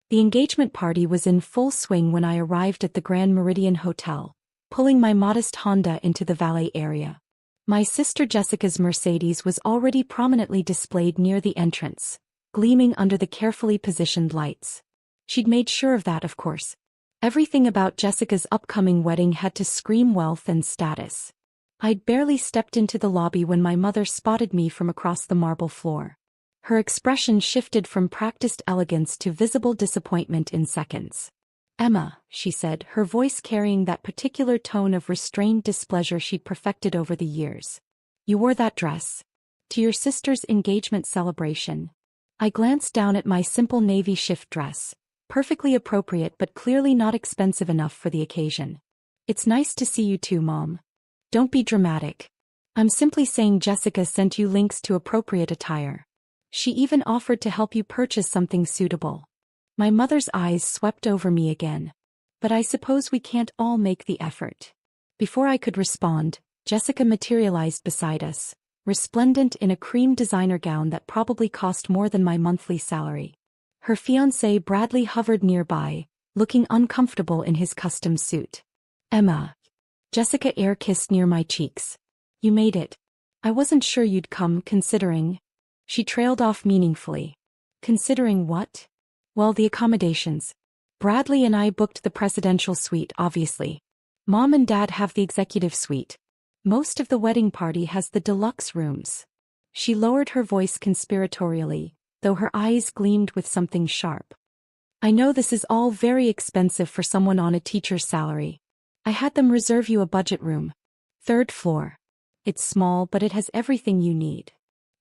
The engagement party was in full swing when I arrived at the Grand Meridian Hotel, pulling my modest Honda into the valet area. My sister Jessica's Mercedes was already prominently displayed near the entrance, gleaming under the carefully positioned lights. She'd made sure of that, of course. Everything about Jessica's upcoming wedding had to scream wealth and status. I'd barely stepped into the lobby when my mother spotted me from across the marble floor. Her expression shifted from practiced elegance to visible disappointment in seconds. "Emma," she said, her voice carrying that particular tone of restrained displeasure she'd perfected over the years. "You wore that dress to your sister's engagement celebration." I glanced down at my simple navy shift dress, perfectly appropriate but clearly not expensive enough for the occasion. "It's nice to see you too, Mom." "Don't be dramatic. I'm simply saying Jessica sent you links to appropriate attire. She even offered to help you purchase something suitable." My mother's eyes swept over me again. "But I suppose we can't all make the effort." Before I could respond, Jessica materialized beside us, resplendent in a cream designer gown that probably cost more than my monthly salary. Her fiancé Bradley hovered nearby, looking uncomfortable in his custom suit. "Emma." Jessica air-kissed near my cheeks. "You made it. I wasn't sure you'd come, considering." She trailed off meaningfully. "Considering what?" "Well, the accommodations. Bradley and I booked the presidential suite, obviously. Mom and Dad have the executive suite. Most of the wedding party has the deluxe rooms." She lowered her voice conspiratorially, though her eyes gleamed with something sharp. "I know this is all very expensive for someone on a teacher's salary. I had them reserve you a budget room. 3rd floor. It's small, but it has everything you need."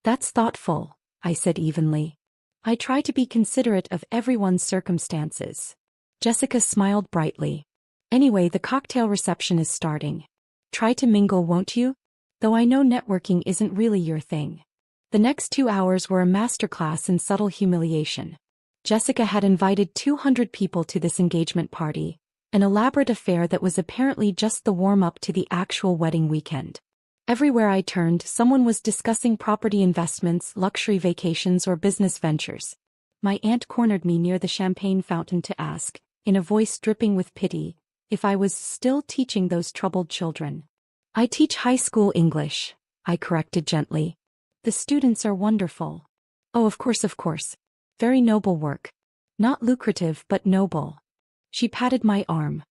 "That's thoughtful," I said evenly. "I try to be considerate of everyone's circumstances." Jessica smiled brightly. "Anyway, the cocktail reception is starting. Try to mingle, won't you? Though I know networking isn't really your thing." The next 2 hours were a masterclass in subtle humiliation. Jessica had invited 200 people to this engagement party, an elaborate affair that was apparently just the warm-up to the actual wedding weekend. Everywhere I turned, someone was discussing property investments, luxury vacations, or business ventures. My aunt cornered me near the champagne fountain to ask, in a voice dripping with pity, if I was still teaching those troubled children. "I teach high school English," I corrected gently. "The students are wonderful." "Oh, of course, of course. Very noble work. Not lucrative, but noble." She patted my arm.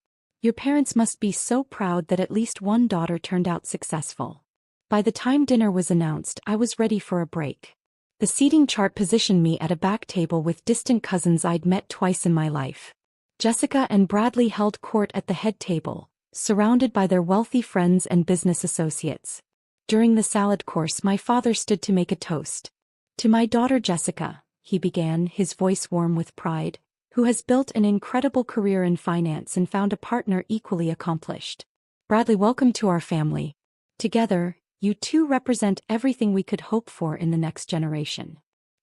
"Your parents must be so proud that at least one daughter turned out successful." By the time dinner was announced, I was ready for a break. The seating chart positioned me at a back table with distant cousins I'd met twice in my life. Jessica and Bradley held court at the head table, surrounded by their wealthy friends and business associates. During the salad course, my father stood to make a toast. "To my daughter Jessica," he began, his voice warm with pride, "who has built an incredible career in finance and found a partner equally accomplished. Bradley, welcome to our family. Together, you two represent everything we could hope for in the next generation."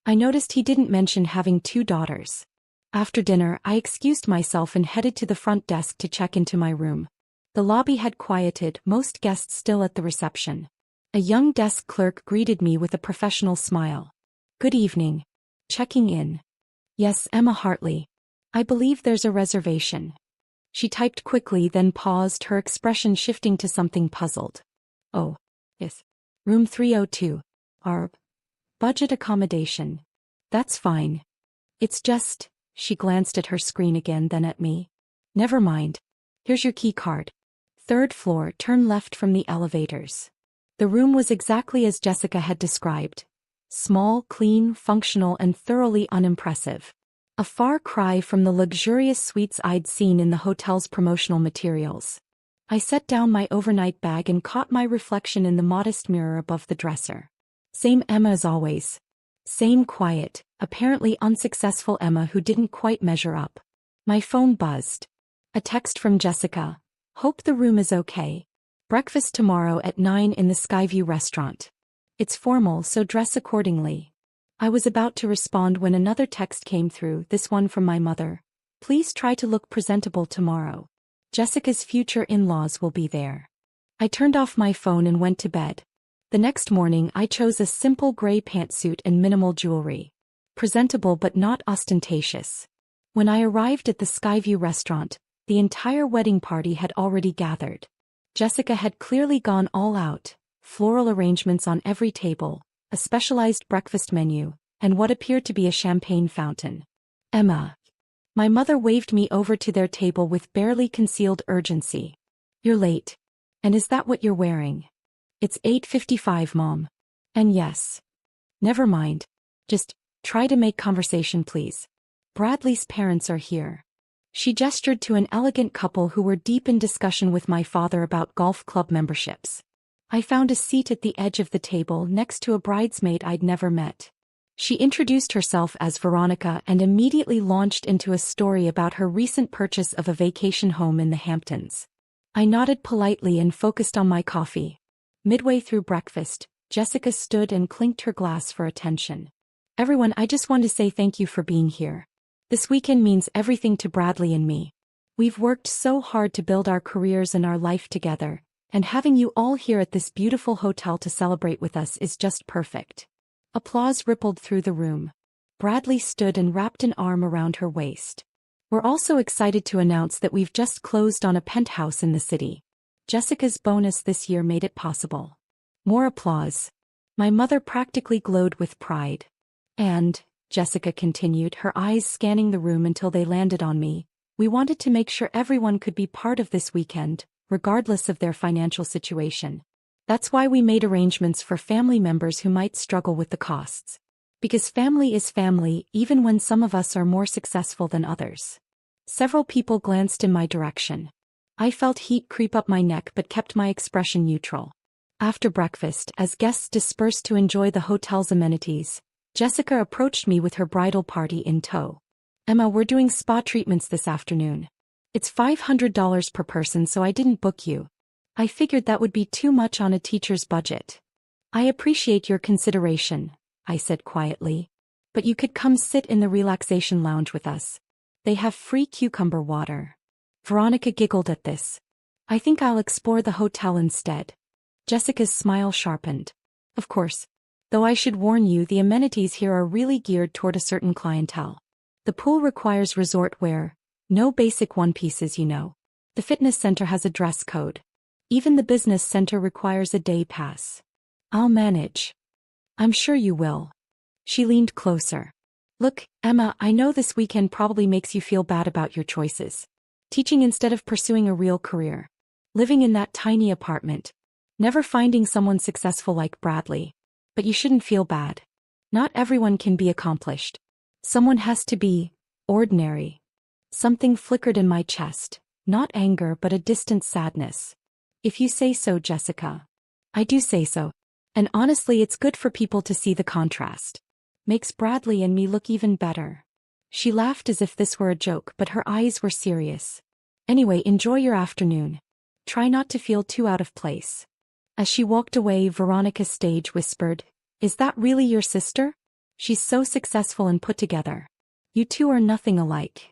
I noticed he didn't mention having 2 daughters. After dinner, I excused myself and headed to the front desk to check into my room. The lobby had quieted, most guests still at the reception. A young desk clerk greeted me with a professional smile. "Good evening. Checking in." "Yes, Emma Hartley. I believe there's a reservation." She typed quickly, then paused, her expression shifting to something puzzled. "Oh. Yes. Room 302. Our budget accommodation." "That's fine. It's just," she glanced at her screen again, then at me. "Never mind. Here's your key card. 3rd floor, turn left from the elevators." The room was exactly as Jessica had described. Small, clean, functional, and thoroughly unimpressive. A far cry from the luxurious suites I'd seen in the hotel's promotional materials. I set down my overnight bag and caught my reflection in the modest mirror above the dresser. Same Emma as always. Same quiet, apparently unsuccessful Emma who didn't quite measure up. My phone buzzed. A text from Jessica. "Hope the room is okay. Breakfast tomorrow at 9 in the Skyview restaurant. It's formal, so dress accordingly." I was about to respond when another text came through, this one from my mother. "Please try to look presentable tomorrow. Jessica's future in-laws will be there." I turned off my phone and went to bed. The next morning I chose a simple gray pantsuit and minimal jewelry. Presentable but not ostentatious. When I arrived at the Skyview restaurant, the entire wedding party had already gathered. Jessica had clearly gone all out, floral arrangements on every table, a specialized breakfast menu, and what appeared to be a champagne fountain. Emma. My mother waved me over to their table with barely concealed urgency. You're late. And is that what you're wearing? It's 8:55, Mom. And yes. Never mind. Just try to make conversation, please. Bradley's parents are here. She gestured to an elegant couple who were deep in discussion with my father about golf club memberships. I found a seat at the edge of the table next to a bridesmaid I'd never met. She introduced herself as Veronica and immediately launched into a story about her recent purchase of a vacation home in the Hamptons. I nodded politely and focused on my coffee. Midway through breakfast, Jessica stood and clinked her glass for attention. Everyone, I just want to say thank you for being here. This weekend means everything to Bradley and me. We've worked so hard to build our careers and our life together, and having you all here at this beautiful hotel to celebrate with us is just perfect. Applause rippled through the room. Bradley stood and wrapped an arm around her waist. We're also excited to announce that we've just closed on a penthouse in the city. Jessica's bonus this year made it possible. More applause. My mother practically glowed with pride. And, Jessica continued, her eyes scanning the room until they landed on me, we wanted to make sure everyone could be part of this weekend, regardless of their financial situation. That's why we made arrangements for family members who might struggle with the costs. Because family is family, even when some of us are more successful than others. Several people glanced in my direction. I felt heat creep up my neck but kept my expression neutral. After breakfast, as guests dispersed to enjoy the hotel's amenities, Jessica approached me with her bridal party in tow. Emma, we're doing spa treatments this afternoon. It's $500 per person, so I didn't book you. I figured that would be too much on a teacher's budget. I appreciate your consideration, I said quietly. But you could come sit in the relaxation lounge with us. They have free cucumber water. Veronica giggled at this. I think I'll explore the hotel instead. Jessica's smile sharpened. Of course. Though I should warn you, the amenities here are really geared toward a certain clientele. The pool requires resort wear, no basic one-pieces, you know. The fitness center has a dress code. Even the business center requires a day pass. I'll manage. I'm sure you will. She leaned closer. Look, Emma, I know this weekend probably makes you feel bad about your choices. Teaching instead of pursuing a real career. Living in that tiny apartment. Never finding someone successful like Bradley. But you shouldn't feel bad. Not everyone can be accomplished. Someone has to be ordinary. Something flickered in my chest, not anger but a distant sadness. If you say so, Jessica. I do say so. And honestly, it's good for people to see the contrast. Makes Bradley and me look even better. She laughed as if this were a joke, but her eyes were serious. Anyway, enjoy your afternoon. Try not to feel too out of place. As she walked away, Veronica stage whispered, Is that really your sister? She's so successful and put together. You two are nothing alike.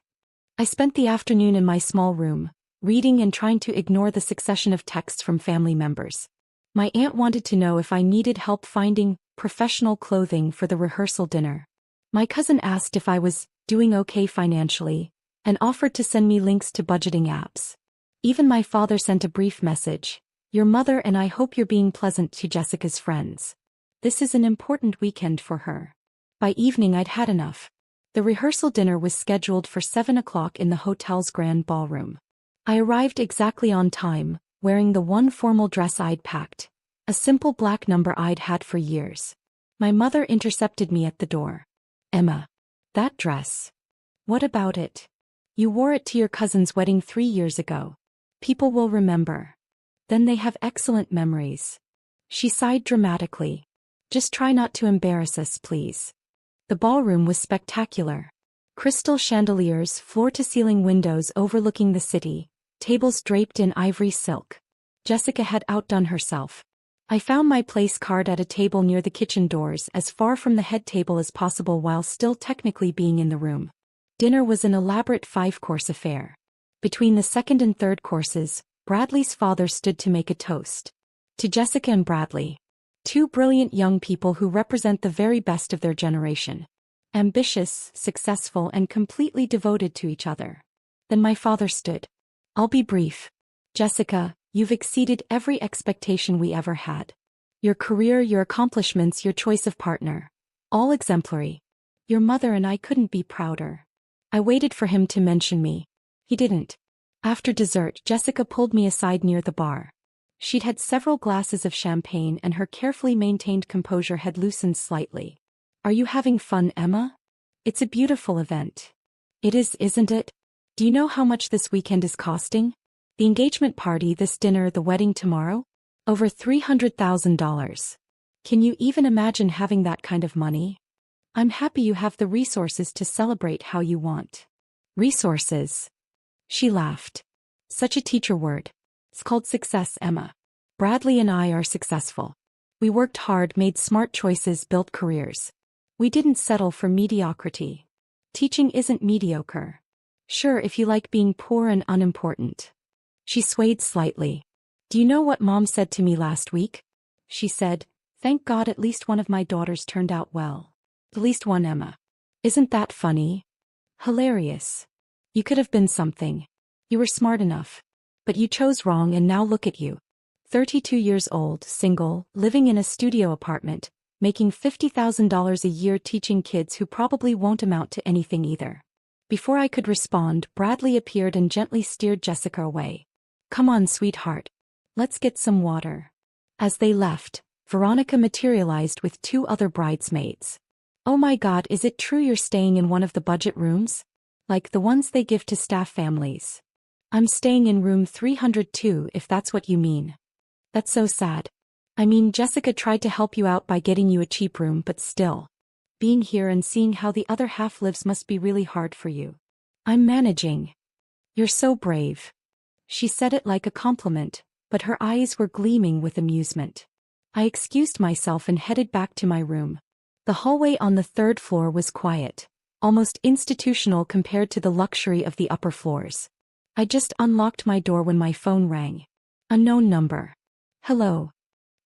I spent the afternoon in my small room, reading and trying to ignore the succession of texts from family members. My aunt wanted to know if I needed help finding professional clothing for the rehearsal dinner. My cousin asked if I was doing okay financially, and offered to send me links to budgeting apps. Even my father sent a brief message. Your mother and I hope you're being pleasant to Jessica's friends. This is an important weekend for her. By evening I'd had enough. The rehearsal dinner was scheduled for 7 o'clock in the hotel's grand ballroom. I arrived exactly on time, wearing the one formal dress I'd packed, a simple black number I'd had for years. My mother intercepted me at the door. Emma. That dress. What about it? You wore it to your cousin's wedding 3 years ago. People will remember. Then they have excellent memories. She sighed dramatically. Just try not to embarrass us, please. The ballroom was spectacular. Crystal chandeliers, floor-to-ceiling windows overlooking the city, tables draped in ivory silk. Jessica had outdone herself. I found my place card at a table near the kitchen doors, as far from the head table as possible while still technically being in the room. Dinner was an elaborate 5-course affair. Between the second and third courses, Bradley's father stood to make a toast. To Jessica and Bradley. 2 brilliant young people who represent the very best of their generation. Ambitious, successful, and completely devoted to each other. Then my father stood. I'll be brief. Jessica, you've exceeded every expectation we ever had. Your career, your accomplishments, your choice of partner. All exemplary. Your mother and I couldn't be prouder. I waited for him to mention me. He didn't. After dessert, Jessica pulled me aside near the bar. She'd had several glasses of champagne and her carefully maintained composure had loosened slightly. Are you having fun, Emma? It's a beautiful event. It is, isn't it? Do you know how much this weekend is costing? The engagement party, this dinner, the wedding tomorrow? Over $300,000. Can you even imagine having that kind of money? I'm happy you have the resources to celebrate how you want. Resources? She laughed. Such a teacher word. It's called success, Emma. Bradley and I are successful. We worked hard, made smart choices, built careers. We didn't settle for mediocrity. Teaching isn't mediocre. Sure, if you like being poor and unimportant. She swayed slightly. Do you know what Mom said to me last week? She said, thank God at least one of my daughters turned out well. At least one, Emma. Isn't that funny? Hilarious. You could have been something. You were smart enough. But you chose wrong and now look at you. 32 years old, single, living in a studio apartment, making $50,000 a year teaching kids who probably won't amount to anything either. Before I could respond, Bradley appeared and gently steered Jessica away. Come on, sweetheart. Let's get some water. As they left, Veronica materialized with 2 other bridesmaids. Oh my God, is it true you're staying in one of the budget rooms? Like the ones they give to staff families. I'm staying in room 302 if that's what you mean. That's so sad. I mean, Jessica tried to help you out by getting you a cheap room, but still. Being here and seeing how the other half lives must be really hard for you. I'm managing. You're so brave. She said it like a compliment, but her eyes were gleaming with amusement. I excused myself and headed back to my room. The hallway on the 3rd floor was quiet, almost institutional compared to the luxury of the upper floors. I just unlocked my door when my phone rang. Unknown number. Hello.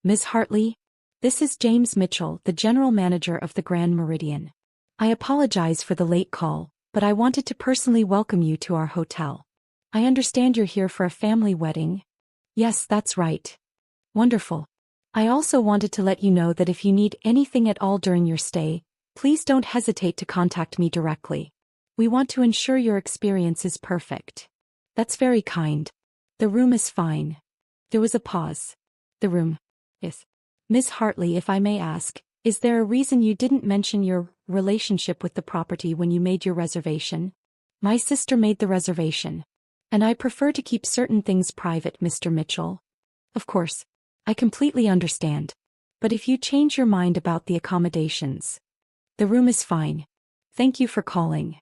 Ms. Hartley? This is James Mitchell, the general manager of the Grand Meridian. I apologize for the late call, but I wanted to personally welcome you to our hotel. I understand you're here for a family wedding. Yes, that's right. Wonderful. I also wanted to let you know that if you need anything at all during your stay, please don't hesitate to contact me directly. We want to ensure your experience is perfect. That's very kind. The room is fine. There was a pause. The room. Yes. Ms. Hartley, if I may ask, is there a reason you didn't mention your relationship with the property when you made your reservation? My sister made the reservation. And I prefer to keep certain things private, Mr. Mitchell. Of course. I completely understand. But if you change your mind about the accommodations. The room is fine. Thank you for calling.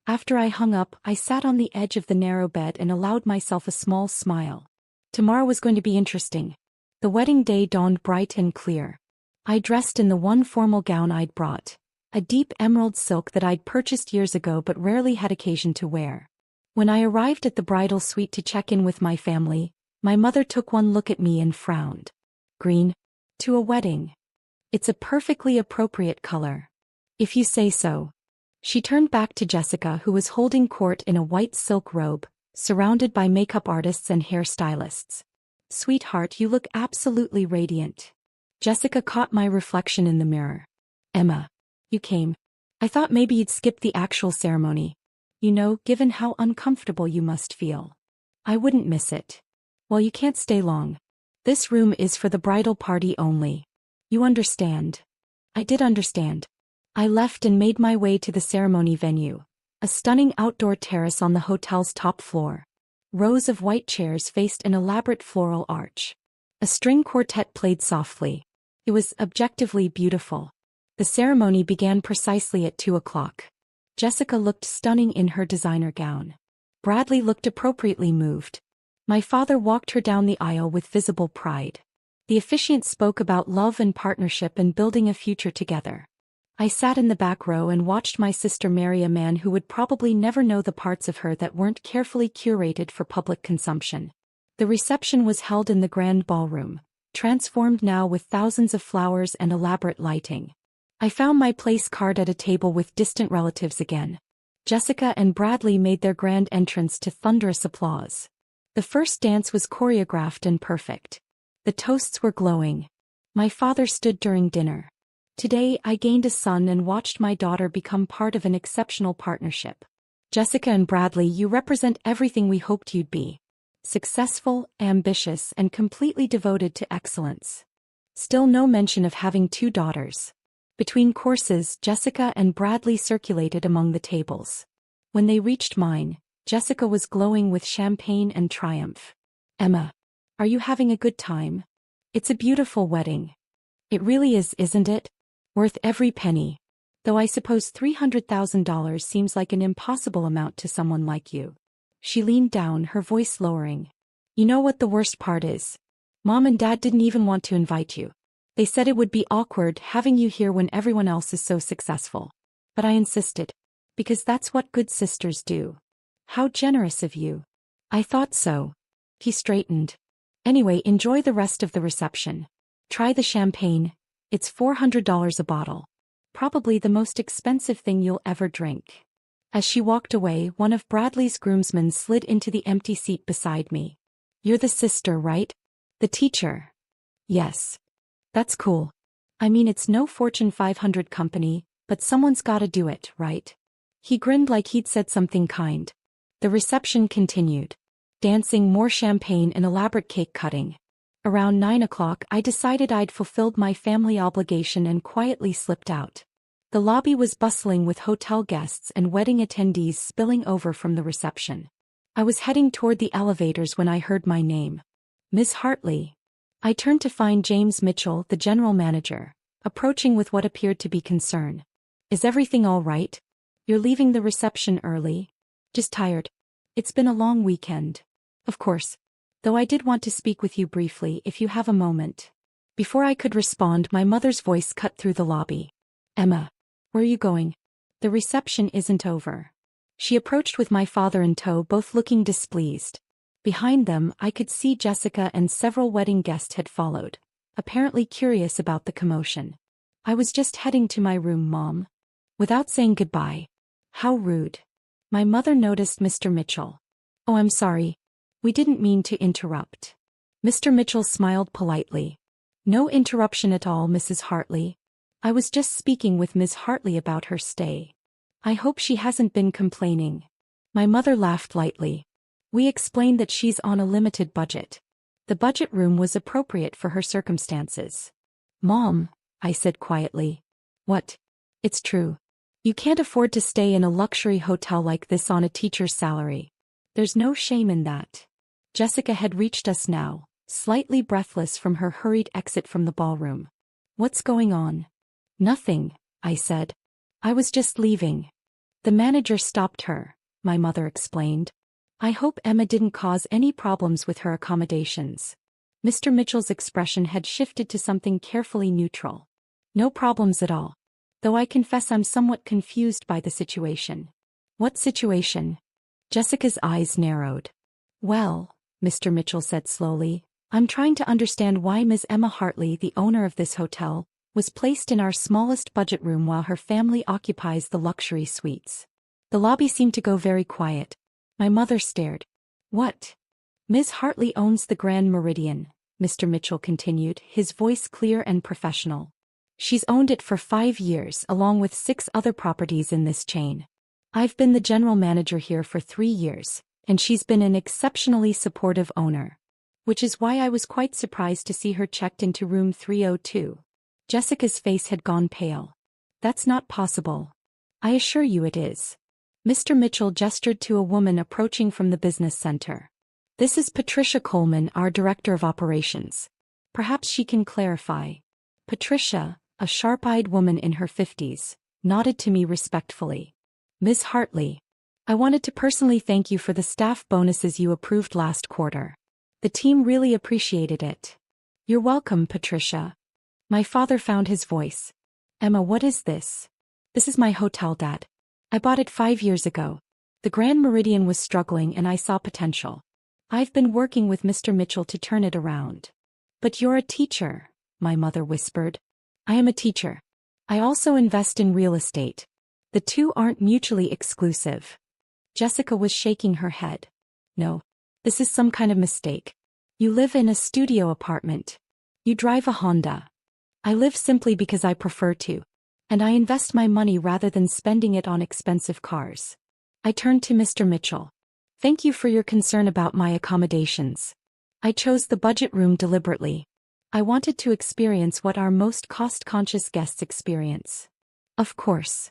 After I hung up, I sat on the edge of the narrow bed and allowed myself a small smile. Tomorrow was going to be interesting. The wedding day dawned bright and clear. I dressed in the one formal gown I'd brought, a deep emerald silk that I'd purchased years ago but rarely had occasion to wear. When I arrived at the bridal suite to check in with my family, my mother took one look at me and frowned. Green? To a wedding. It's a perfectly appropriate color. If you say so. She turned back to Jessica, who was holding court in a white silk robe, surrounded by makeup artists and hairstylists. Sweetheart, you look absolutely radiant. Jessica caught my reflection in the mirror. Emma. You came. I thought maybe you'd skip the actual ceremony. You know, given how uncomfortable you must feel. I wouldn't miss it. Well, you can't stay long. This room is for the bridal party only. You understand. I did understand. I left and made my way to the ceremony venue, a stunning outdoor terrace on the hotel's top floor. Rows of white chairs faced an elaborate floral arch. A string quartet played softly. It was objectively beautiful. The ceremony began precisely at 2 o'clock. Jessica looked stunning in her designer gown. Bradley looked appropriately moved. My father walked her down the aisle with visible pride. The officiant spoke about love and partnership and building a future together. I sat in the back row and watched my sister marry a man who would probably never know the parts of her that weren't carefully curated for public consumption. The reception was held in the grand ballroom, transformed now with thousands of flowers and elaborate lighting. I found my place card at a table with distant relatives again. Jessica and Bradley made their grand entrance to thunderous applause. The first dance was choreographed and perfect. The toasts were glowing. My father stood during dinner. Today I gained a son and watched my daughter become part of an exceptional partnership. Jessica and Bradley, you represent everything we hoped you'd be. Successful, ambitious, and completely devoted to excellence. Still no mention of having 2 daughters. Between courses, Jessica and Bradley circulated among the tables. When they reached mine, Jessica was glowing with champagne and triumph. Emma, are you having a good time? It's a beautiful wedding. It really is, isn't it? Worth every penny. Though I suppose $300,000 seems like an impossible amount to someone like you. She leaned down, her voice lowering. You know what the worst part is? Mom and Dad didn't even want to invite you. They said it would be awkward having you here when everyone else is so successful. But I insisted. Because that's what good sisters do. How generous of you. I thought so. He straightened. Anyway, enjoy the rest of the reception. Try the champagne. It's $400 a bottle. Probably the most expensive thing you'll ever drink. As she walked away, one of Bradley's groomsmen slid into the empty seat beside me. You're the sister, right? The teacher. Yes. That's cool. I mean, it's no Fortune 500 company, but someone's gotta do it, right? He grinned like he'd said something kind. The reception continued. Dancing, more champagne, and elaborate cake cutting. Around 9 o'clock, I decided I'd fulfilled my family obligation and quietly slipped out. The lobby was bustling with hotel guests and wedding attendees spilling over from the reception. I was heading toward the elevators when I heard my name. Ms. Hartley. I turned to find James Mitchell, the general manager, approaching with what appeared to be concern. Is everything all right? You're leaving the reception early? Just tired. It's been a long weekend. Of course. Though I did want to speak with you briefly if you have a moment. Before I could respond, my mother's voice cut through the lobby. Emma. Where are you going? The reception isn't over. She approached with my father in tow, both looking displeased. Behind them, I could see Jessica and several wedding guests had followed, apparently curious about the commotion. I was just heading to my room, Mom. Without saying goodbye. How rude. My mother noticed Mr. Mitchell. Oh, I'm sorry. We didn't mean to interrupt. Mr. Mitchell smiled politely. No interruption at all, Mrs. Hartley. I was just speaking with Ms. Hartley about her stay. I hope she hasn't been complaining. My mother laughed lightly. We explained that she's on a limited budget. The budget room was appropriate for her circumstances. Mom, I said quietly. What? It's true. You can't afford to stay in a luxury hotel like this on a teacher's salary. There's no shame in that. Jessica had reached us now, slightly breathless from her hurried exit from the ballroom. What's going on? Nothing, I said. I was just leaving. The manager stopped her, my mother explained. I hope Emma didn't cause any problems with her accommodations. Mr. Mitchell's expression had shifted to something carefully neutral. No problems at all. Though I confess I'm somewhat confused by the situation. What situation? Jessica's eyes narrowed. Well, Mr. Mitchell said slowly, I'm trying to understand why Ms. Emma Hartley, the owner of this hotel, was placed in our smallest budget room while her family occupies the luxury suites. The lobby seemed to go very quiet. My mother stared. What? Ms. Hartley owns the Grand Meridian, Mr. Mitchell continued, his voice clear and professional. She's owned it for 5 years along with 6 other properties in this chain. I've been the general manager here for 3 years, and she's been an exceptionally supportive owner. Which is why I was quite surprised to see her checked into room 302. Jessica's face had gone pale. That's not possible. I assure you it is. Mr. Mitchell gestured to a woman approaching from the business center. This is Patricia Coleman, our director of operations. Perhaps she can clarify. Patricia, a sharp-eyed woman in her 50s, nodded to me respectfully. Ms. Hartley, I wanted to personally thank you for the staff bonuses you approved last quarter. The team really appreciated it. You're welcome, Patricia. My father found his voice. Emma, what is this? This is my hotel, Dad. I bought it 5 years ago. The Grand Meridian was struggling and I saw potential. I've been working with Mr. Mitchell to turn it around. But you're a teacher, my mother whispered. I am a teacher. I also invest in real estate. The two aren't mutually exclusive. Jessica was shaking her head. No. This is some kind of mistake. You live in a studio apartment. You drive a Honda. I live simply because I prefer to. And I invest my money rather than spending it on expensive cars. I turned to Mr. Mitchell. Thank you for your concern about my accommodations. I chose the budget room deliberately. I wanted to experience what our most cost-conscious guests experience. Of course.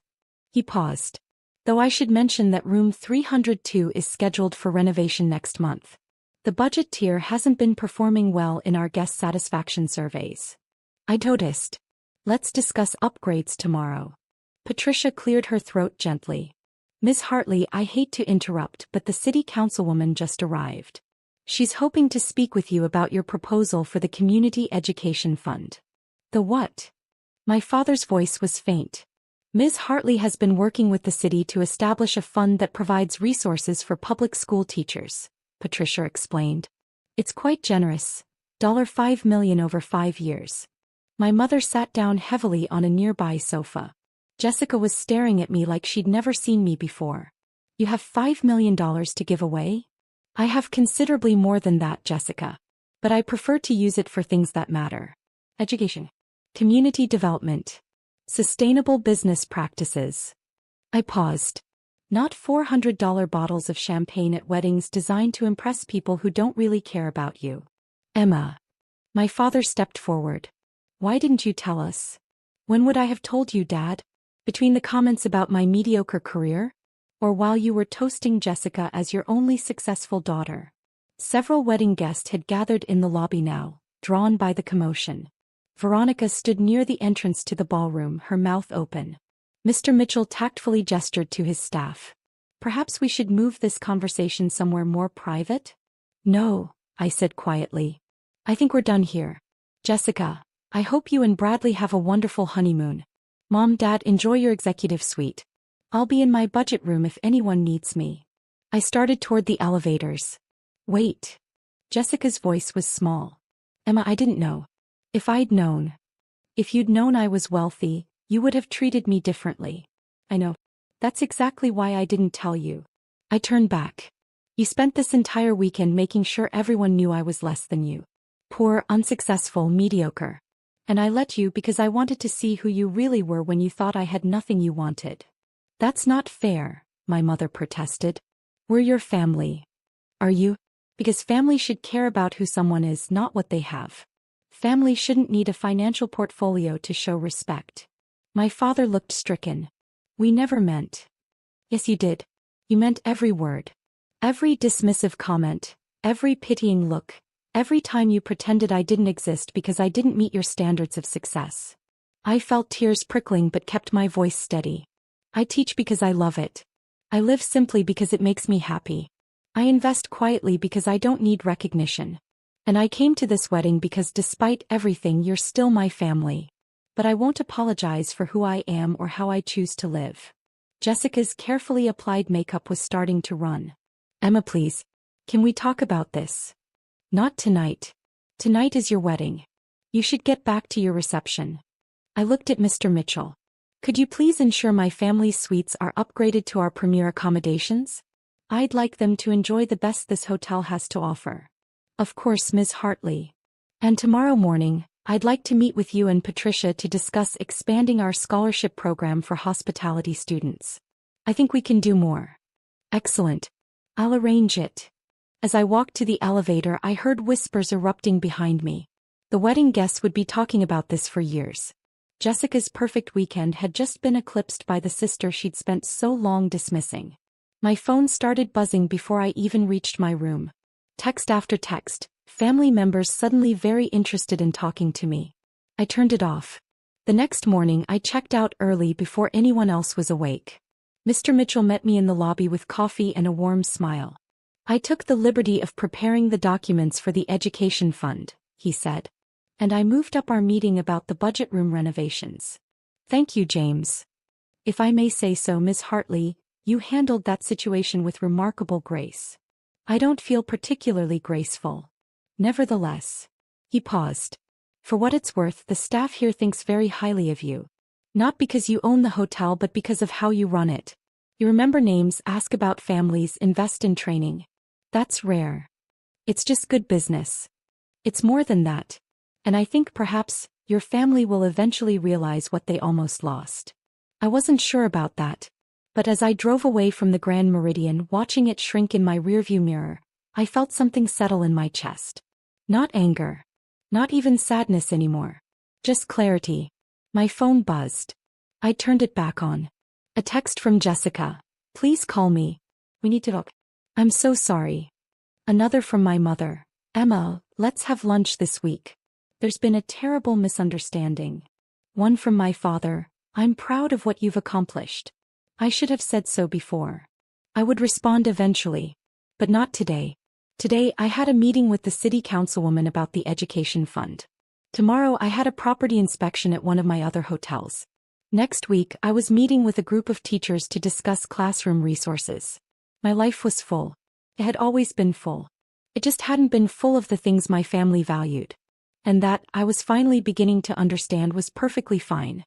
He paused. Though I should mention that room 302 is scheduled for renovation next month. The budget tier hasn't been performing well in our guest satisfaction surveys. I noticed. Let's discuss upgrades tomorrow. Patricia cleared her throat gently. Ms. Hartley, I hate to interrupt, but the city councilwoman just arrived. She's hoping to speak with you about your proposal for the Community Education Fund. The what? My father's voice was faint. Ms. Hartley has been working with the city to establish a fund that provides resources for public school teachers, Patricia explained. It's quite generous, $5 million over 5 years. My mother sat down heavily on a nearby sofa. Jessica was staring at me like she'd never seen me before. You have $5 million to give away? I have considerably more than that, Jessica. But I prefer to use it for things that matter. Education. Community development. Sustainable business practices. I paused. Not $400 bottles of champagne at weddings designed to impress people who don't really care about you. Emma. My father stepped forward. Why didn't you tell us? When would I have told you, Dad? Between the comments about my mediocre career? Or while you were toasting Jessica as your only successful daughter? Several wedding guests had gathered in the lobby now, drawn by the commotion. Veronica stood near the entrance to the ballroom, her mouth open. Mr. Mitchell tactfully gestured to his staff. Perhaps we should move this conversation somewhere more private? No, I said quietly. I think we're done here. Jessica, I hope you and Bradley have a wonderful honeymoon. Mom, Dad, enjoy your executive suite. I'll be in my budget room if anyone needs me. I started toward the elevators. Wait. Jessica's voice was small. Emma, I didn't know. If I'd known. If you'd known I was wealthy, you would have treated me differently. I know. That's exactly why I didn't tell you. I turned back. You spent this entire weekend making sure everyone knew I was less than you. Poor, unsuccessful, mediocre. And I let you because I wanted to see who you really were when you thought I had nothing you wanted. That's not fair, my mother protested. We're your family. Are you? Because family should care about who someone is, not what they have. Family shouldn't need a financial portfolio to show respect. My father looked stricken. We never meant. Yes, you did. You meant every word. Every dismissive comment, every pitying look, every time you pretended I didn't exist because I didn't meet your standards of success. I felt tears prickling but kept my voice steady. I teach because I love it. I live simply because it makes me happy. I invest quietly because I don't need recognition. And I came to this wedding because despite everything you're still my family. But I won't apologize for who I am or how I choose to live. Jessica's carefully applied makeup was starting to run. Emma, please. Can we talk about this? Not tonight. Tonight is your wedding. You should get back to your reception. I looked at Mr. Mitchell. Could you please ensure my family's suites are upgraded to our premier accommodations? I'd like them to enjoy the best this hotel has to offer. Of course, Ms. Hartley. And tomorrow morning, I'd like to meet with you and Patricia to discuss expanding our scholarship program for hospitality students. I think we can do more. Excellent. I'll arrange it. As I walked to the elevator, I heard whispers erupting behind me. The wedding guests would be talking about this for years. Jessica's perfect weekend had just been eclipsed by the sister she'd spent so long dismissing. My phone started buzzing before I even reached my room. Text after text, family members suddenly very interested in talking to me. I turned it off. The next morning I checked out early before anyone else was awake. Mr. Mitchell met me in the lobby with coffee and a warm smile. I took the liberty of preparing the documents for the education fund, he said. And I moved up our meeting about the budget room renovations. Thank you, James. If I may say so, Miss Hartley, you handled that situation with remarkable grace. I don't feel particularly graceful. Nevertheless. He paused. For what it's worth, the staff here thinks very highly of you. Not because you own the hotel but because of how you run it. You remember names, ask about families, invest in training. That's rare. It's just good business. It's more than that. And I think perhaps your family will eventually realize what they almost lost. I wasn't sure about that. But as I drove away from the Grand Meridian, watching it shrink in my rearview mirror, I felt something settle in my chest. Not anger. Not even sadness anymore. Just clarity. My phone buzzed. I turned it back on. A text from Jessica. Please call me. We need to talk. I'm so sorry. Another from my mother. Emma, let's have lunch this week. There's been a terrible misunderstanding. One from my father. I'm proud of what you've accomplished. I should have said so before. I would respond eventually. But not today. Today I had a meeting with the city councilwoman about the education fund. Tomorrow I had a property inspection at one of my other hotels. Next week I was meeting with a group of teachers to discuss classroom resources. My life was full. It had always been full. It just hadn't been full of the things my family valued. And that, I was finally beginning to understand, was perfectly fine.